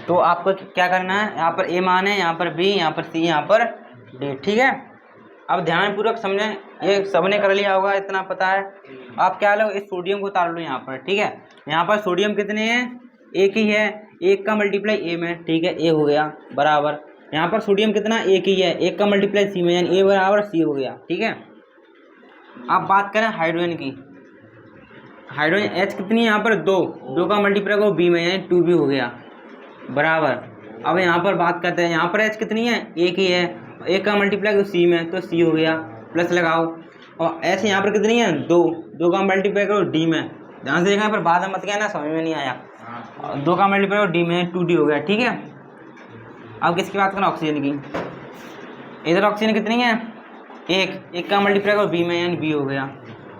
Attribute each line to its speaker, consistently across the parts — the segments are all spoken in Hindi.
Speaker 1: तो आपको क्या करना है, यहाँ पर ए मान है, यहाँ पर बी, यहाँ पर सी, यहाँ पर डी। ठीक है, अब ध्यानपूर्वक समझें, ये सबने कर लिया होगा, इतना पता है। आप क्या लो, इस सोडियम को उतार लो यहाँ पर। ठीक है, यहाँ पर सोडियम कितने हैं, एक ही है, एक का मल्टीप्लाई ए में। ठीक है, ए हो गया बराबर, यहाँ पर सोडियम कितना, एक ही है, एक का मल्टीप्लाई सी में, यानी ए बराबर सी हो गया। ठीक है, अब बात करें हाइड्रोजन की। हाइड्रोजन एच कितनी है, यहाँ पर दो का मल्टीप्लाई करो बी में, यानी 2b हो गया बराबर। अब यहाँ पर बात करते हैं, यहाँ पर एच कितनी है, एक ही है, एक का मल्टीप्लाई करो सी में, तो सी हो गया, प्लस लगाओ। और एच यहाँ पर कितनी है, दो का मल्टीप्लाई करो डी में, ध्यान से देखना, पर बाद में मत कहना समझ में नहीं आया। 2 का मल्टीप्लाई करो डी में, 2d हो गया। ठीक है, अब किसकी बात करना, ऑक्सीजन की। इधर ऑक्सीजन कितनी है, एक का मल्टीप्लाई करो बी में, यानी बी हो गया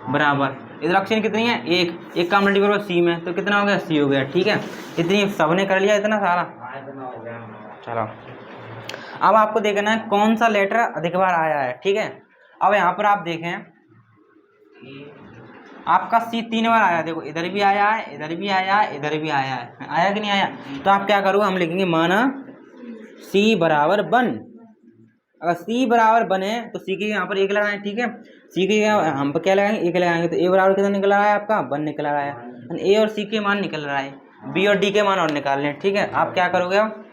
Speaker 1: बराबर। इधर ऑक्सीजन कितनी है, एक का मल्टीप्लाई करो सी में, तो कितना हो गया, सी हो गया। ठीक है, इतनी सबने कर लिया, इतना सारा। चलो, अब आपको देखना है कौन सा लेटर अधिक बार आया है। ठीक है, अब यहाँ पर आप देखें, आपका सी 3 बार आया, देखो इधर भी आया है, इधर भी आया है, इधर भी आया है, आया कि नहीं आया। तो आप क्या करोगे, हम लिखेंगे माना सी बराबर 1। अगर सी बराबर 1 है तो सी के यहाँ पर 1 लगाएं। ठीक है, सी के हम पर क्या लगाएंगे, 1 लगाएंगे, तो ए बराबर कितना निकल रहा है आपका, 1 निकल रहा है। ए और सी के मान निकल रहा है, बी और डी के मान और निकाल लें। ठीक है, आप क्या करोगे, अब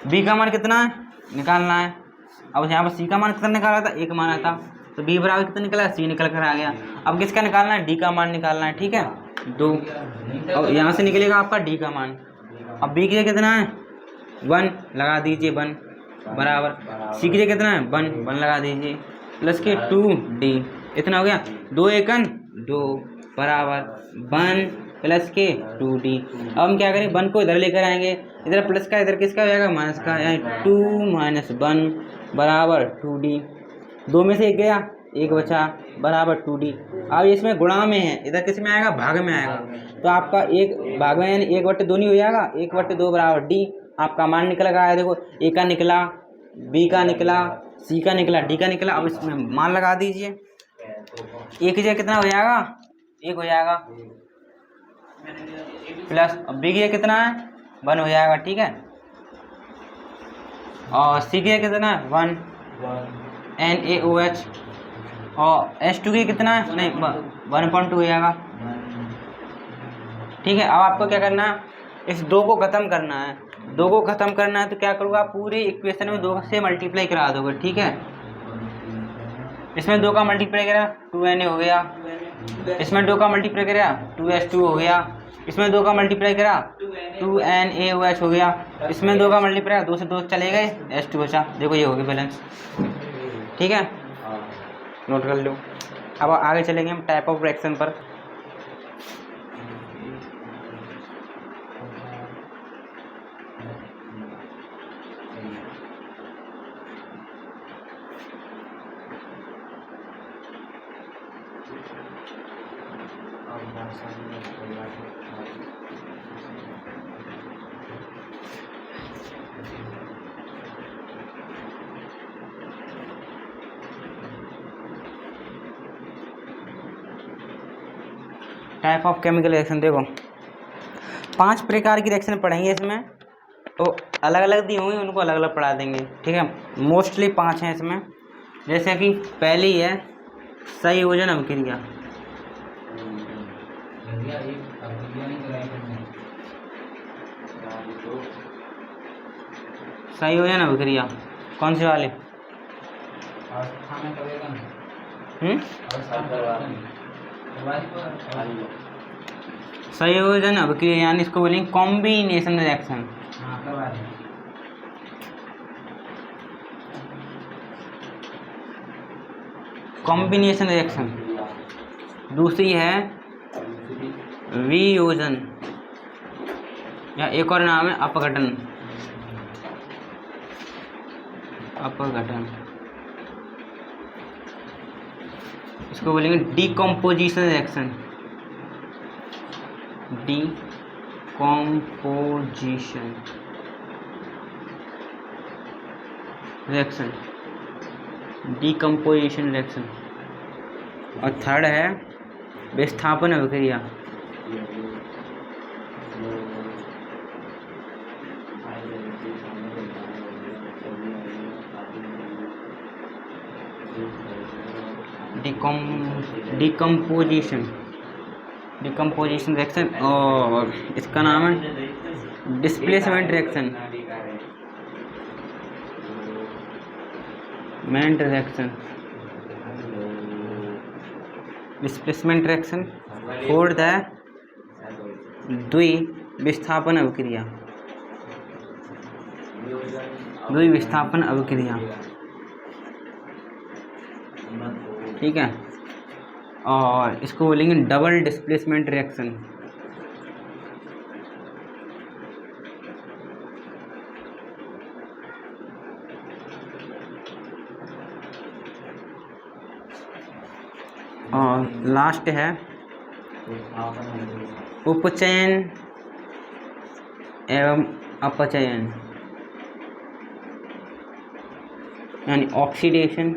Speaker 1: बी का मान कितना है निकालना है। अब यहाँ पर सी का मान कितना निकाला था, 1 मान आया था, तो बी बराबर कितना निकला, सी निकल कर आ गया। अब किसका निकालना है, डी का मान निकालना है। ठीक है, 2। अब यहाँ से निकलेगा आपका डी का मान। अब बी के लिए कितना है, 1 लगा दीजिए, 1 बराबर। सी के लिए कितना है, 1 लगा दीजिए, प्लस के 2d, इतना हो गया, 2 एकन 2 बराबर 1 प्लस के 2d। अब हम क्या करें, 1 को इधर लेकर आएंगे, इधर प्लस का, इधर किसका हो जाएगा, माइनस का, यानी 2 - 1 बराबर 2d। 2 में से 1 गया, 1 बचा बराबर 2d। अब इसमें गुणा में है, इधर किस में आएगा, भाग में आएगा, तो आपका 1 भाग में यानी 1/2 नहीं हो जाएगा, 1/2 बराबर d। आपका मान निकल गया, देखो ए का निकला, बी का निकला, सी का निकला, डी का निकला। अब इसमें मान लगा दीजिए, ए की जगह कितना हो जाएगा, 1 हो जाएगा, प्लस अब बी की जगह कितना है, 1 हो जाएगा। ठीक है, और सी की जगह कितना है, 1 NaOH, और H2 की कितना है, नहीं 1.2 हो जाएगा। ठीक है, अब आपको क्या करना है, इस 2 को खत्म करना है। 2 को खत्म करना है तो क्या करूँगा, पूरे इक्वेशन में 2 से मल्टीप्लाई करा दोगे। ठीक है, इसमें 2 का मल्टीप्लाई करा 2Na हो गया, इसमें 2 का मल्टीप्लाई करा 2H2 हो गया, इसमें 2 का मल्टीप्लाई करा 2NaOH हो गया, इसमें 2 का मल्टीप्लाई 2 से 2 चले गए, H2 बचा। देखो ये हो गया बैलेंस। ठीक है, नोट कर लो। अब आगे चलेंगे हम टाइप ऑफ रिएक्शन पर। टाइप ऑफ केमिकल रिएक्शन, देखो 5 प्रकार की रिएक्शन पढ़ेंगे इसमें, तो अलग अलग दी होंगी, उनको अलग अलग पढ़ा देंगे। ठीक है, मोस्टली 5 हैं इसमें। जैसे कि पहली है संयोजन अभिक्रिया। संयोजन अभिक्रिया कौन से वाले, संयोजन अभिक्रिया, यानी इसको बोलेंगे कॉम्बिनेशन रिएक्शन। Combination reaction. दूसरी है वियोजन, या एक और नाम है अपघटन। अपघटन इसको बोलेंगे decomposition reaction. Decomposition reaction, decomposition reaction. और थर्ड है विस्थापन अभिक्रिया। डिकम्पोजिशन रिएक्शन, और इसका नाम है displacement reaction. Displacement reaction for the द्विविस्थापन अभिक्रिया। द्विविस्थापन अभिक्रिया, ठीक है। और इसको बोलेंगे डबल डिस्प्लेसमेंट रिएक्शन। और लास्ट है उपचयन एवं अपचयन, यानी ऑक्सीडेशन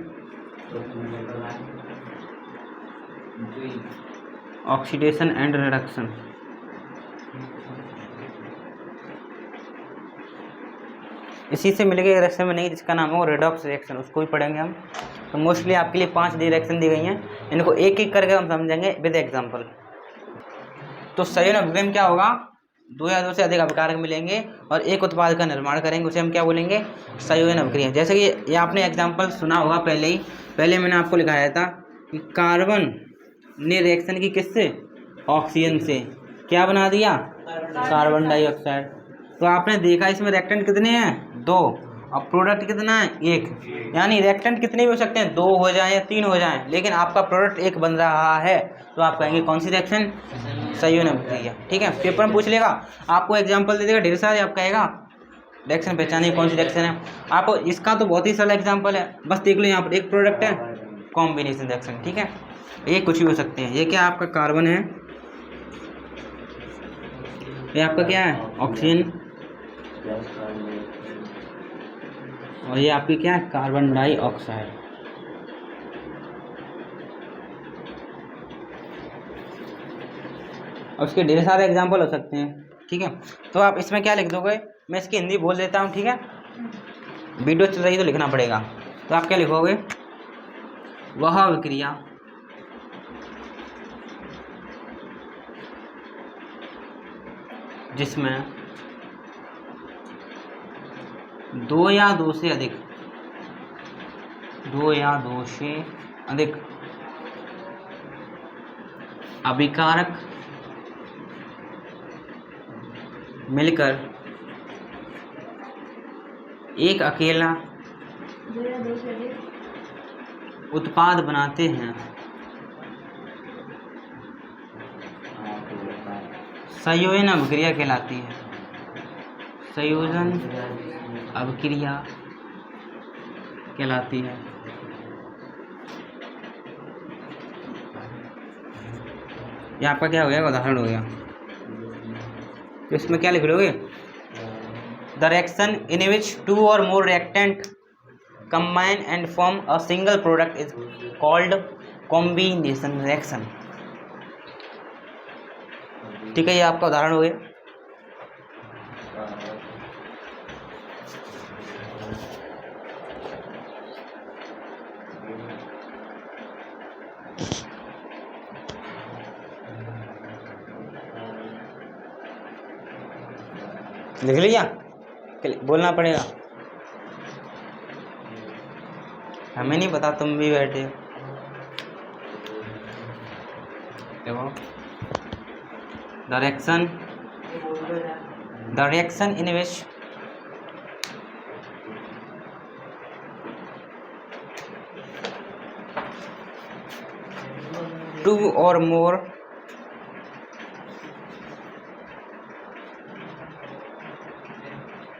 Speaker 1: एंड रिडक्शन। इसी से मिलेगा रिएक्शन में नहीं, जिसका नाम है रेडॉक्स रिएक्शन, उसको भी पढ़ेंगे हम। तो मोस्टली आपके लिए 5 रिएक्शन दी गई हैं, इनको एक एक करके हम समझेंगे विद एग्जांपल। तो संयोजन अभिक्रिया क्या होगा, 2 या 2 से अधिक अभिकारक मिलेंगे और एक उत्पाद का निर्माण करेंगे, उसे हम क्या बोलेंगे, संयोजन अभिक्रिया। जैसे कि ये आपने एग्जाम्पल सुना होगा पहले मैंने आपको लिखाया था कि कार्बन ने रिएक्शन की किससे, ऑक्सीजन से, क्या बना दिया, कार्बन डाइऑक्साइड। तो आपने देखा इसमें रिएक्टेंट कितने हैं, 2, और प्रोडक्ट कितना है, 1। यानी रिएक्टेंट कितने भी हो सकते हैं, 2 हो जाए या 3 हो जाए, लेकिन आपका प्रोडक्ट 1 बन रहा है, तो आप कहेंगे कौन सी रिएक्शन, संयोजन अभिक्रिया, ठीक है। पेपर में पूछ लेगा, आपको एग्जाम्पल दे देगा ढेर सारे, आप कहेगा रिएक्शन पहचानिए कौन सी रिएक्शन है। आपको इसका तो बहुत ही सरल एग्जाम्पल है, बस देख लो, यहाँ पर एक प्रोडक्ट है, कॉम्बिनेशन रिएक्शन, ठीक है। ये कुछ भी हो सकते हैं। ये क्या आपका कार्बन है, ये आपका क्या है, ऑक्सीजन, और ये आपकी क्या है, कार्बन डाइऑक्साइड। और उसके ढेर सारे एग्जाम्पल हो सकते हैं, ठीक है। तो आप इसमें क्या लिख दोगे, मैं इसकी हिंदी बोल देता हूँ, ठीक है, वीडियो चल रही तो लिखना पड़ेगा। तो आप क्या लिखोगे, वह अभिक्रिया जिसमें 2 या 2 से अधिक अभिकारक मिलकर एक अकेला उत्पाद बनाते हैं, संयोजन अभिक्रिया कहलाती है। संयोजन अभिक्रिया कहलाती है। ये आपका क्या हो गया, उदाहरण हो गया। तो इसमें क्या लिख लोगे, the reaction in which 2 or more reactant combine and form a single product is called combination reaction, ठीक है। ये आपका उदाहरण हो गया। लिख लिया, बोलना पड़ेगा, हमें नहीं पता, तुम भी बैठे देखो। The reaction in which 2 or more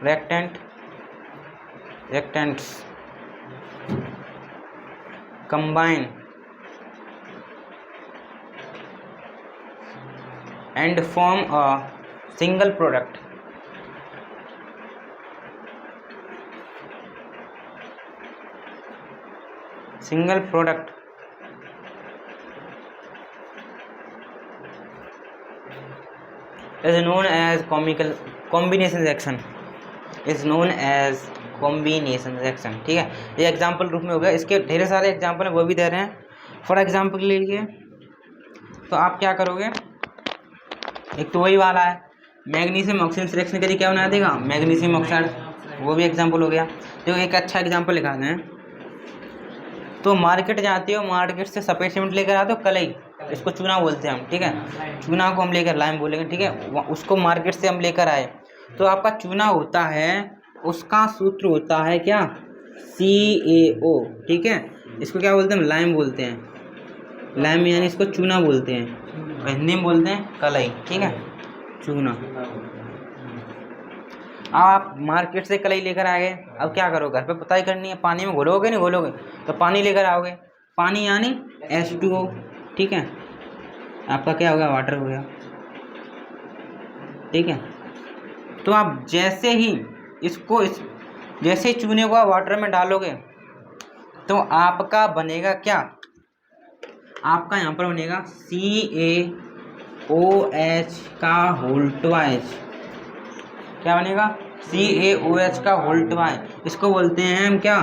Speaker 1: reactants combine and form a single product is known as combination reaction, is known as combination reaction, ठीक है। ये एग्जाम्पल रूप में हो गया, इसके ढेर सारे एग्जाम्पल हैं वो भी दे रहे हैं। फॉर एग्जाम्पल ले लीजिए, तो आप क्या करोगे, एक तो वही वाला है मैग्नीशियम ऑक्सीजन रिएक्शन के लिए क्या बना देगा, मैग्नीशियम ऑक्साइड, वो भी एग्जाम्पल हो गया। तो एक अच्छा एग्जाम्पल लिखा दें, तो मार्केट जाते हो, मार्केट से सफ़ेद सीमेंट लेकर आते हो, कलई, इसको चूना बोलते हैं हम, ठीक है। चूना को हम लेकर, लाइम बोलेंगे, ठीक है, उसको मार्केट से हम लेकर आए, तो आपका चूना होता है, उसका सूत्र होता है क्या, CaO, ठीक है। इसको क्या बोलते हैं, लाइम बोलते हैं, लाइम यानी इसको चूना बोलते हैं, हिंदी में बोलते हैं कलई, ठीक है, चूना। आप मार्केट से कलई लेकर आ गए, अब क्या करो, घर पे पुताई करनी है, पानी में घोलोगे नहीं घोलोगे, तो पानी लेकर आओगे, पानी यानी H2O, ठीक है, आपका क्या हो गया, वाटर हो गया, ठीक है। तो आप जैसे ही जैसे ही चूने को वाटर में डालोगे, तो आपका बनेगा क्या, आपका यहाँ पर बनेगा CaOH का होल ट्वाइस, क्या बनेगा, CaOH का होल ट्वाइस, इसको बोलते हैं हम क्या,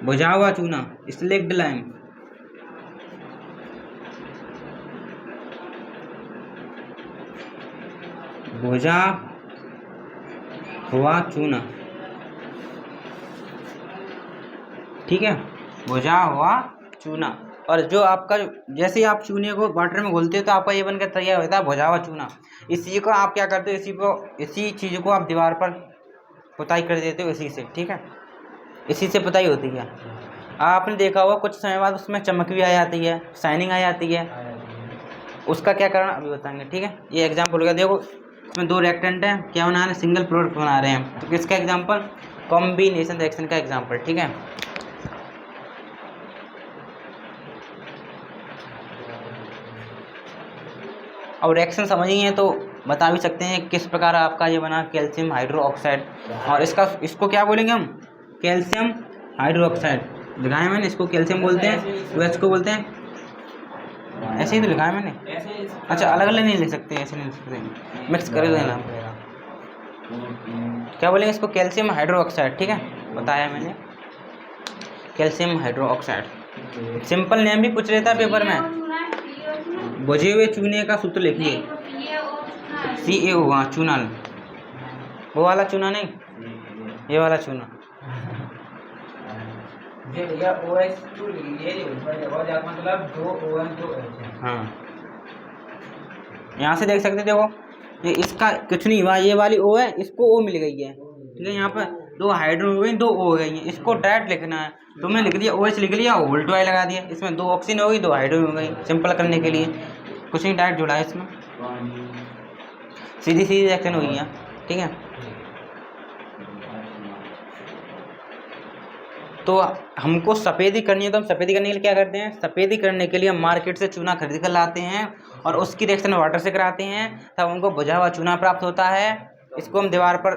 Speaker 1: बुझा हुआ चूना, स्लेक्ड लाइम, बुझा हुआ चूना, ठीक है, बुझा हुआ चूना। और जो आपका, जैसे ही आप चूने को वाटर में घोलते हो, तो आपका ये बनकर तैयार होता है बुझा हुआ चूना। इसी को आप क्या करते हो, इसी चीज़ को आप दीवार पर पुताई कर देते हो, इसी से, ठीक है, इसी से पुताई होती है। आपने देखा होगा कुछ समय बाद उसमें चमक भी आ जाती है, शाइनिंग आ जाती है, उसका क्या कारण अभी बताएंगे, ठीक है। ये एग्जाम्पल हो गया, देखो इसमें दो रिएक्टेंट हैं, क्या बना रहे हैं, सिंगल प्रोडक्ट बना रहे हैं, तो किसका एग्जाम्पल, कॉम्बिनेशन रिएक्शन का एग्जाम्पल, ठीक है। और रिएक्शन समझिए तो बता भी सकते हैं किस प्रकार आपका ये बना, कैल्शियम हाइड्रोक्साइड, और इसको क्या बोलेंगे हम, कैल्शियम हाइड्रोक्साइड, लिखाया मैंने, इसको कैल्शियम बोलते हैं, OH को बोलते हैं, ऐसे ही तो लिखा है मैंने, अच्छा अलग अलग नहीं लिख सकते, ऐसे नहीं लिख सकते, मिक्स कर लेना पड़ेगा, क्या बोलेंगे इसको, कैल्शियम हाइड्रोक्साइड, ठीक है, बताया मैंने, कैल्शियम हाइड्रोक्साइड। सिंपल नेम भी पूछ लेता है पेपर में, बुझे हुए चूने का सूत्र लिखिए, CaO, हाँ चूना, वो वाला चूना नहीं, ये वाला चूना, हाँ यहाँ से देख सकते, देखो ये इसका कुछ नहीं हुआ, ये वाली O है, इसको O मिल गई है, ठीक है, यहाँ पर दो हाइड्रो हो गई, दो O हो गई है, इसको डायरेक्ट लिखना है, तुमने लिख दिया OH लिख लिया, होल ट्वाइस लगा दिया, इसमें दो ऑक्सीजन हो गई, दो हाइड्रो हो गई, सिंपल करने के लिए कुछ नहीं, डायरेक्ट जुड़ा है इसमें, सीधी सीधी रिएक्शन हुई है, ठीक है। तो हमको सफ़ेदी करनी है, तो हम सफ़ेदी करने के लिए क्या करते हैं, सफ़ेदी करने के लिए हम मार्केट से चूना खरीद कर लाते हैं, और उसकी रिएक्शन वाटर से कराते हैं, तब हमको बुझा हुआ चूना प्राप्त होता है। इसको हम दीवार पर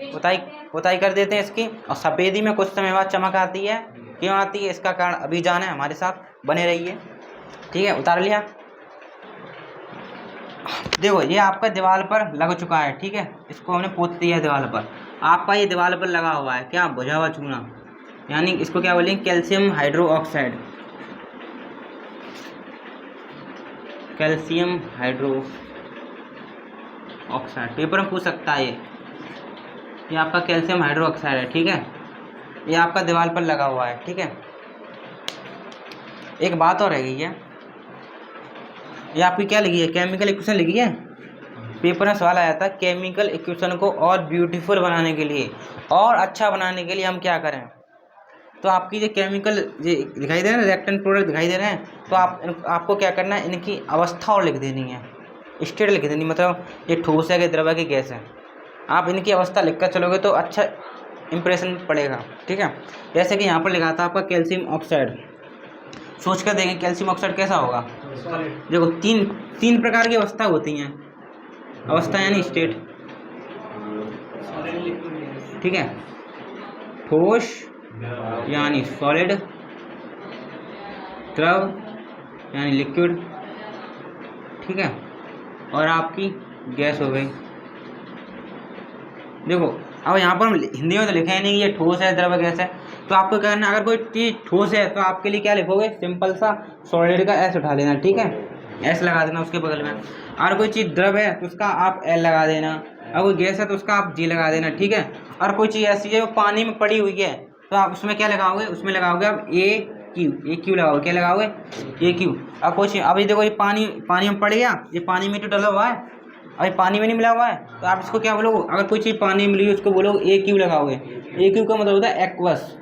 Speaker 1: पुताई कर देते हैं इसकी, और सफ़ेदी में कुछ समय बाद चमक आती है, क्यों आती है, इसका कारण अभी जाना है, हमारे साथ बने रहिए, ठीक है। उतार लिया, देखो ये आपका दीवार पर लग चुका है, ठीक है, इसको हमने पोत दिया है दीवार पर, आपका ये दीवार पर लगा हुआ है क्या, बुझा हुआ चूना, यानी इसको क्या बोलेंगे, calcium hydroxide, calcium hydroxide, paper में पूछ सकता है ये आपका कैल्शियम हाइड्रोक्साइड है, ठीक है, ये आपका दीवार पर लगा हुआ है, ठीक है। एक बात और रह गई है, ये आपकी क्या लिखी है, केमिकल इक्वेशन लिखी है, पेपर में सवाल आया था, केमिकल इक्वेशन को और ब्यूटीफुल बनाने के लिए और अच्छा बनाने के लिए हम क्या करें, तो आपकी जो केमिकल दिखाई दे रहे हैं, रिएक्टेंट प्रोडक्ट दिखाई दे रहे हैं, तो आपको क्या करना है, इनकी अवस्था और लिख देनी है, स्टेट लिख देनी, मतलब ये ठोस है कि द्रव है कि गैस है, आप इनकी अवस्था लिख कर चलोगे तो अच्छा इंप्रेशन पड़ेगा, ठीक है। जैसे कि यहाँ पर लिखा था आपका कैल्शियम ऑक्साइड, सोच कर देखें कैल्शियम ऑक्साइड कैसा होगा, देखो तीन प्रकार की अवस्था होती हैं, अवस्था यानी स्टेट, ठीक है, ठोस यानी सॉलिड, द्रव यानी लिक्विड, ठीक है, और आपकी गैस हो गई। देखो अब यहाँ पर हम हिंदी में तो लिखे नहीं ये ठोस है द्रव गैस है, तो आपको क्या करना है, अगर कोई चीज़ ठोस है तो आपके लिए क्या लिखोगे, सिंपल सा सॉलिड का एस उठा लेना, ठीक है, एस लगा देना उसके बगल में। अगर कोई चीज़ द्रव है तो उसका आप एल लगा देना, अगर कोई गैस है तो उसका आप जी लगा देना, ठीक है। और कोई चीज़ ऐसी है वो पानी में पड़ी हुई है तो आप उसमें क्या लगाओगे, उसमें लगाओगे आप ए क्यू लगाओगे, क्या लगाओगे, ए क्यू। अब कोई चीज़, अभी देखो ये पानी में पड़ गया, ये पानी में तो डला हुआ है, अभी पानी में नहीं मिला हुआ है, तो आप इसको क्या बोलोगे, अगर कोई चीज़ पानी में मिली उसको बोलोगे ए क्यू लगाओगे। ए क्यू का मतलब होता है एक्वस,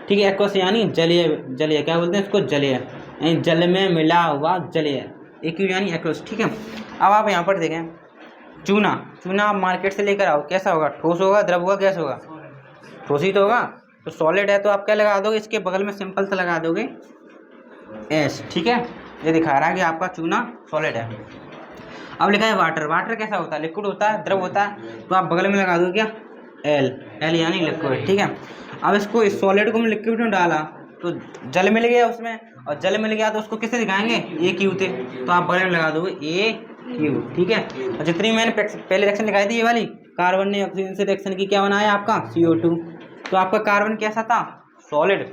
Speaker 1: ठीक है, एक्वस यानी जलीय, जलीय क्या बोलते हैं इसको, जलीय यानी जल में मिला हुआ जलीय, ए क्यू यानी एक्वस, ठीक है। अब आप यहाँ पर देखें चूना, चूना आप मार्केट से लेकर आओ, कैसा होगा, ठोस होगा, द्रव होगा, गैस होगा, ठोस ही तो होगा। तो सॉलिड है तो आप क्या लगा दोगे, इसके बगल में सिंपल सा लगा दोगे एस, ठीक है, ये दिखा रहा है कि आपका चूना सॉलिड है। अब लिखा है वाटर, वाटर कैसा होता है, लिक्विड होता है, द्रव होता है, तो आप बगल में लगा दो क्या, एल, एल यानी लिक्विड, ठीक है। अब इसको इस सॉलिड को लिक्विड में डाला तो जल मिल गया उसमें, और जल मिल गया तो उसको किससे दिखाएंगे, ए क्यू थे, तो आप बगल में लगा दोगे ए क्यू, ठीक है। और जितनी मैंने पहले रिएक्शन लिखाई थी ये वाली, कार्बन ने ऑक्सीजन से रिएक्शन की, क्या बनाया आपका CO2, तो आपका कार्बन कैसा था, सॉलिड,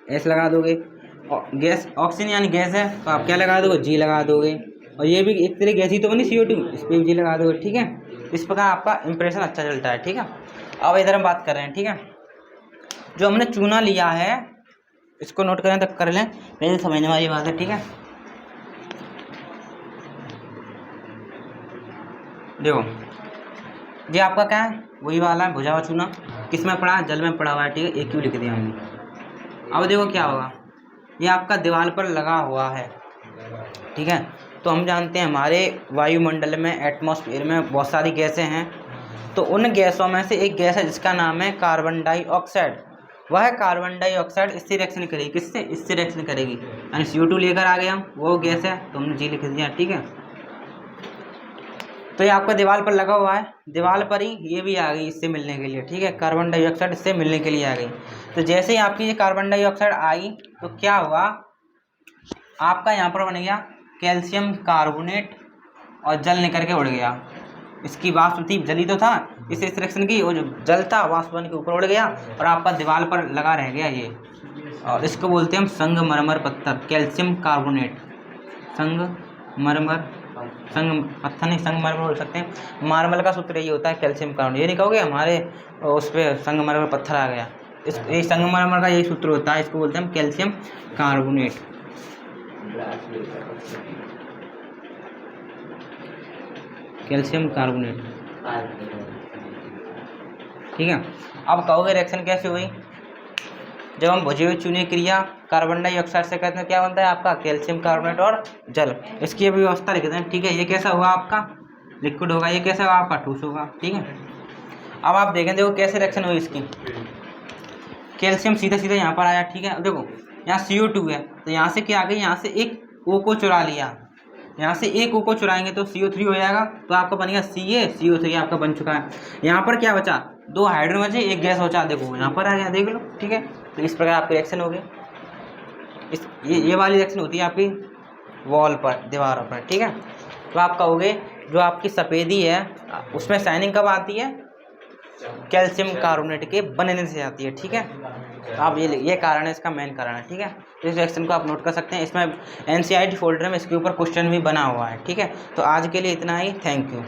Speaker 1: एस लगा दोगे। और गैस, ऑक्सीजन यानी गैस है तो आप क्या लगा दोगे, जी लगा दोगे। और ये भी एक तरह गैस ही तो बनी CO2, इस पर भी जी लगा दोगे, ठीक है। इस प्रकार आपका इंप्रेशन अच्छा चलता है, ठीक है। अब इधर हम बात कर रहे हैं, ठीक है, जो हमने चूना लिया है इसको नोट करें तक कर लें, पहले समझने वाली बात है, ठीक है। देखो ये आपका क्या है, वही वाला है भुजा हुआ चूना, किस में पड़ा है, जल में पड़ा हुआ है, ठीक है, ए क्यू लिख दिया हमने। अब देखो क्या होगा, ये आपका दीवार पर लगा हुआ है, ठीक है। तो हम जानते हैं हमारे वायुमंडल में, एटमॉस्फेयर में बहुत सारी गैसें हैं, तो उन गैसों में से एक गैस है जिसका नाम है कार्बन डाइऑक्साइड। वह कार्बन डाइऑक्साइड इससे रिएक्शन करेगी, किससे, इससे रिएक्शन करेगी, यानी CO2 लेकर आ गया, वो गैस है तो हमने जी लिख दिया, ठीक है। तो ये आपका दीवार पर लगा हुआ है, दीवार पर ही ये भी आ गई इससे मिलने के लिए, ठीक है, कार्बन डाइऑक्साइड इससे मिलने के लिए आ गई। तो जैसे ही आपकी ये कार्बन डाइऑक्साइड आई तो क्या हुआ, आपका यहाँ पर बन गया कैल्शियम कार्बोनेट और जल निकल के उड़ गया, इसकी वाष्प थी, जली तो था, इस रिएक्शन की, वो जो जल था वाष्प बन के ऊपर उड़ गया और आपका दीवार पर लगा रह गया ये, और इसको बोलते हैं हम संगमरमर पत्थर, कैल्शियम कार्बोनेट, संगमरमर, संग पत्थर नहीं, संगमरमर बोल सकते हैं, मार्बल का सूत्र ये होता है कैल्शियम कार्बोनेट, ये नहीं कहोगे हमारे उस पर संगमरमर पत्थर आ गया, ये संगमरमर का यही सूत्र होता है, इसको बोलते हैं हम कैल्शियम कार्बोनेट। कैल्शियम कार्बोनेट, ठीक है। अब कहोगे रिएक्शन कैसे हुई, जब हम भुजे हुए चूने क्रिया कार्बन डाइऑक्साइड से कहते हैं, क्या बनता है आपका कैल्शियम कार्बोनेट और जल, इसकी अभी व्यवस्था लिखते हैं, ठीक है। ये कैसा हुआ आपका, लिक्विड होगा, ये कैसा हुआ आपका, ठोस होगा, ठीक है। अब आप देखें, देखो कैसे रिएक्शन हुई इसकी, कैल्शियम सीधा सीधा यहाँ पर आया, ठीक है। देखो यहाँ CO2 है तो यहाँ से क्या आ गई, यहाँ से एक O को चुरा लिया, यहाँ से एक O को चुराएंगे तो CO3 हो जाएगा, तो आपका बनेगा CO3 आपका बन चुका है। यहाँ पर क्या बचा, 2 हाइड्रोजन बचे, एक गैस बचा, देखो यहाँ पर आ गया, देख लो, ठीक है। तो इस प्रकार आपकी रिएक्शन होगी, इस ये वाली रिएक्शन होती है आपकी वॉल पर, दीवारों पर, ठीक है। तो आप कहोगे जो आपकी सफ़ेदी है उसमें शाइनिंग कब आती है, कैल्शियम कार्बोनेट के बनने से आती है, ठीक है। तो आप ये कारण है, इसका मेन कारण है, ठीक है। तो इस रिएक्शन को आप नोट कर सकते हैं, इसमें NCERT फोल्डर में इसके ऊपर क्वेश्चन भी बना हुआ है, ठीक है। तो आज के लिए इतना ही, थैंक यू।